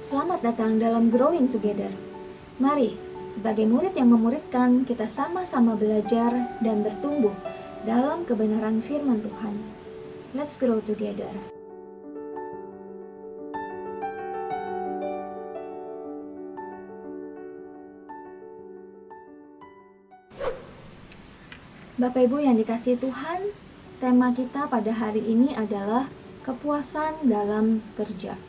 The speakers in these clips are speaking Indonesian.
Selamat datang dalam Growing Together. Mari, sebagai murid yang memuridkan, kita sama-sama belajar dan bertumbuh dalam kebenaran firman Tuhan. Let's grow together. Bapak Ibu yang dikasihi Tuhan, tema kita pada hari ini adalah kepuasan dalam kerja.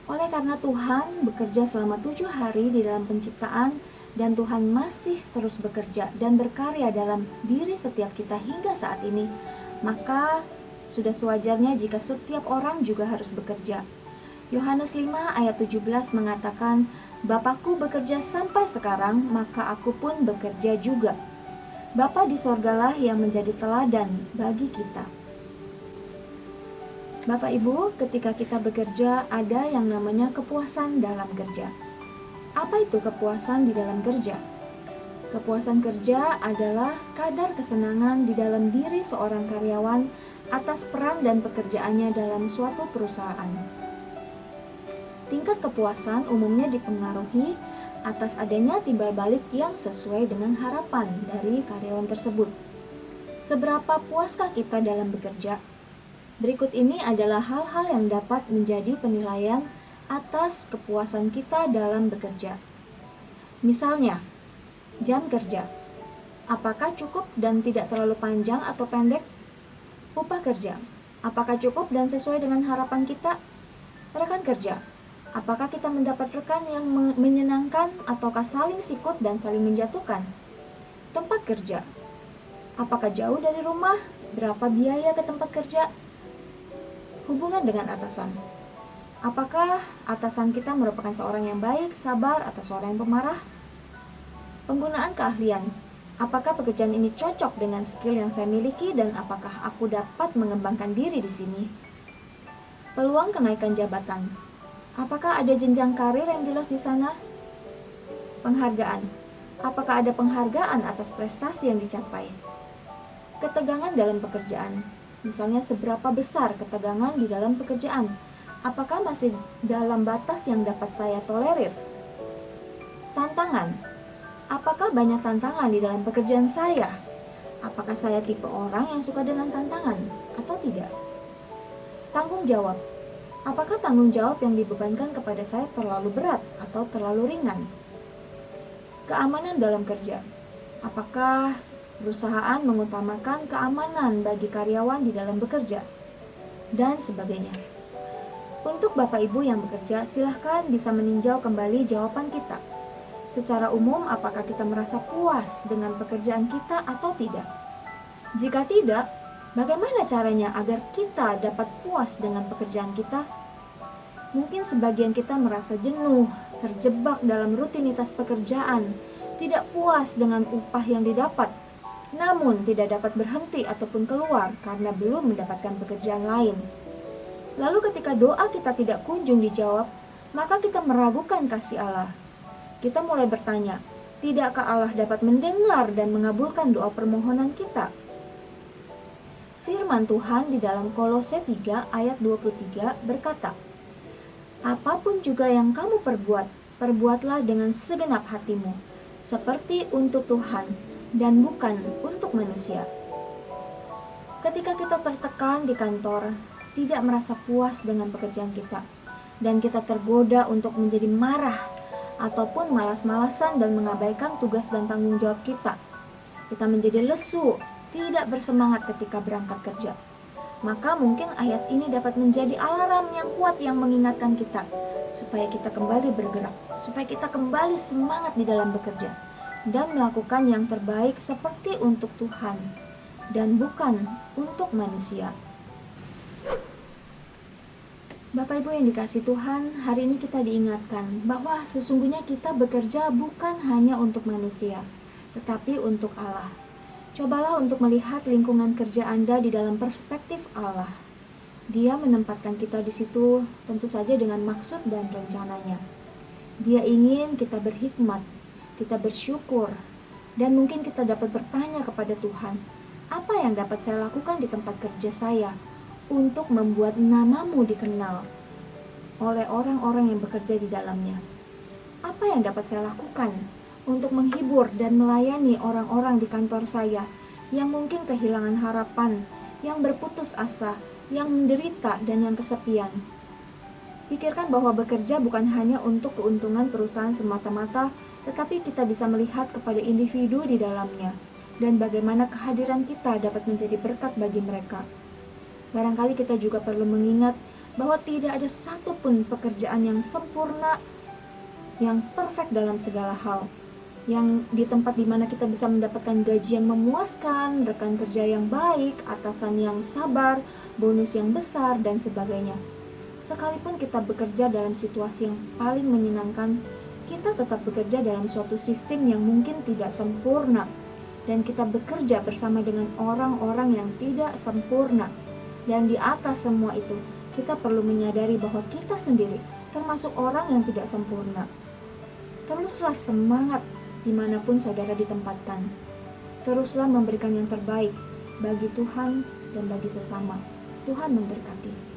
Oleh karena Tuhan bekerja selama 7 hari di dalam penciptaan, dan Tuhan masih terus bekerja dan berkarya dalam diri setiap kita hingga saat ini, maka sudah sewajarnya jika setiap orang juga harus bekerja. Yohanes 5 ayat 17 mengatakan, Bapakku bekerja sampai sekarang, maka aku pun bekerja juga. Bapa di sorgalah yang menjadi teladan bagi kita. Bapak Ibu, ketika kita bekerja ada yang namanya kepuasan dalam kerja. Apa itu kepuasan di dalam kerja? Kepuasan kerja adalah kadar kesenangan di dalam diri seorang karyawan atas peran dan pekerjaannya dalam suatu perusahaan. Tingkat kepuasan umumnya dipengaruhi atas adanya timbal balik yang sesuai dengan harapan dari karyawan tersebut. Seberapa puaskah kita dalam bekerja? Berikut ini adalah hal-hal yang dapat menjadi penilaian atas kepuasan kita dalam bekerja. Misalnya, jam kerja. Apakah cukup dan tidak terlalu panjang atau pendek? Upah kerja. Apakah cukup dan sesuai dengan harapan kita? Rekan kerja. Apakah kita mendapat rekan yang menyenangkan ataukah saling sikut dan saling menjatuhkan? Tempat kerja. Apakah jauh dari rumah? Berapa biaya ke tempat kerja? Hubungan dengan atasan. Apakah atasan kita merupakan seorang yang baik, sabar, atau seorang yang pemarah? Penggunaan keahlian. Apakah pekerjaan ini cocok dengan skill yang saya miliki dan apakah aku dapat mengembangkan diri di sini? Peluang kenaikan jabatan. Apakah ada jenjang karir yang jelas di sana? Penghargaan. Apakah ada penghargaan atas prestasi yang dicapai? Ketegangan dalam pekerjaan. Misalnya seberapa besar ketegangan di dalam pekerjaan? Apakah masih dalam batas yang dapat saya tolerir? Tantangan. Apakah banyak tantangan di dalam pekerjaan saya? Apakah saya tipe orang yang suka dengan tantangan atau tidak? Tanggung jawab. Apakah tanggung jawab yang dibebankan kepada saya terlalu berat atau terlalu ringan? Keamanan dalam kerja. Apakah perusahaan mengutamakan keamanan bagi karyawan di dalam bekerja? Dan sebagainya. Untuk Bapak Ibu yang bekerja, silahkan bisa meninjau kembali jawaban kita. Secara umum, apakah kita merasa puas dengan pekerjaan kita atau tidak? Jika tidak, bagaimana caranya agar kita dapat puas dengan pekerjaan kita? Mungkin sebagian kita merasa jenuh, terjebak dalam rutinitas pekerjaan, tidak puas dengan upah yang didapat, namun tidak dapat berhenti ataupun keluar karena belum mendapatkan pekerjaan lain. Lalu ketika doa kita tidak kunjung dijawab, maka kita meragukan kasih Allah. Kita mulai bertanya, tidakkah Allah dapat mendengar dan mengabulkan doa permohonan kita? Firman Tuhan di dalam Kolose 3 ayat 23 berkata, apapun juga yang kamu perbuat, perbuatlah dengan segenap hatimu, seperti untuk Tuhan dan bukan untuk manusia. Ketika kita tertekan di kantor, tidak merasa puas dengan pekerjaan kita, dan kita tergoda untuk menjadi marah ataupun malas-malasan dan mengabaikan tugas dan tanggung jawab kita. Kita menjadi lesu, tidak bersemangat ketika berangkat kerja. Maka mungkin ayat ini dapat menjadi alarm yang kuat yang mengingatkan kita supaya kita kembali bergerak, supaya kita kembali semangat di dalam bekerja dan melakukan yang terbaik seperti untuk Tuhan dan bukan untuk manusia. Bapak Ibu yang dikasihi Tuhan, hari ini kita diingatkan bahwa sesungguhnya kita bekerja bukan hanya untuk manusia, tetapi untuk Allah. Cobalah untuk melihat lingkungan kerja Anda di dalam perspektif Allah. Dia menempatkan kita di situ tentu saja dengan maksud dan rencananya. Dia ingin kita berhikmat, kita bersyukur, dan mungkin kita dapat bertanya kepada Tuhan, apa yang dapat saya lakukan di tempat kerja saya untuk membuat namamu dikenal? oleh orang-orang yang bekerja di dalamnya. Apa yang dapat saya lakukan untuk menghibur dan melayani orang-orang di kantor saya yang mungkin kehilangan harapan, yang berputus asa, yang menderita, dan yang kesepian? Pikirkan bahwa bekerja bukan hanya untuk keuntungan perusahaan semata-mata, tetapi kita bisa melihat kepada individu di dalamnya, dan bagaimana kehadiran kita dapat menjadi berkat bagi mereka. Barangkali kita juga perlu mengingat bahwa tidak ada satupun pekerjaan yang sempurna, yang perfect dalam segala hal, yang di tempat dimana kita bisa mendapatkan gaji yang memuaskan, rekan kerja yang baik, atasan yang sabar, bonus yang besar, dan sebagainya. Sekalipun kita bekerja dalam situasi yang paling menyenangkan, kita tetap bekerja dalam suatu sistem yang mungkin tidak sempurna, dan kita bekerja bersama dengan orang-orang yang tidak sempurna. Dan di atas semua itu, kita perlu menyadari bahwa kita sendiri termasuk orang yang tidak sempurna. Teruslah semangat dimanapun saudara ditempatkan. Teruslah memberikan yang terbaik bagi Tuhan dan bagi sesama. Tuhan memberkati.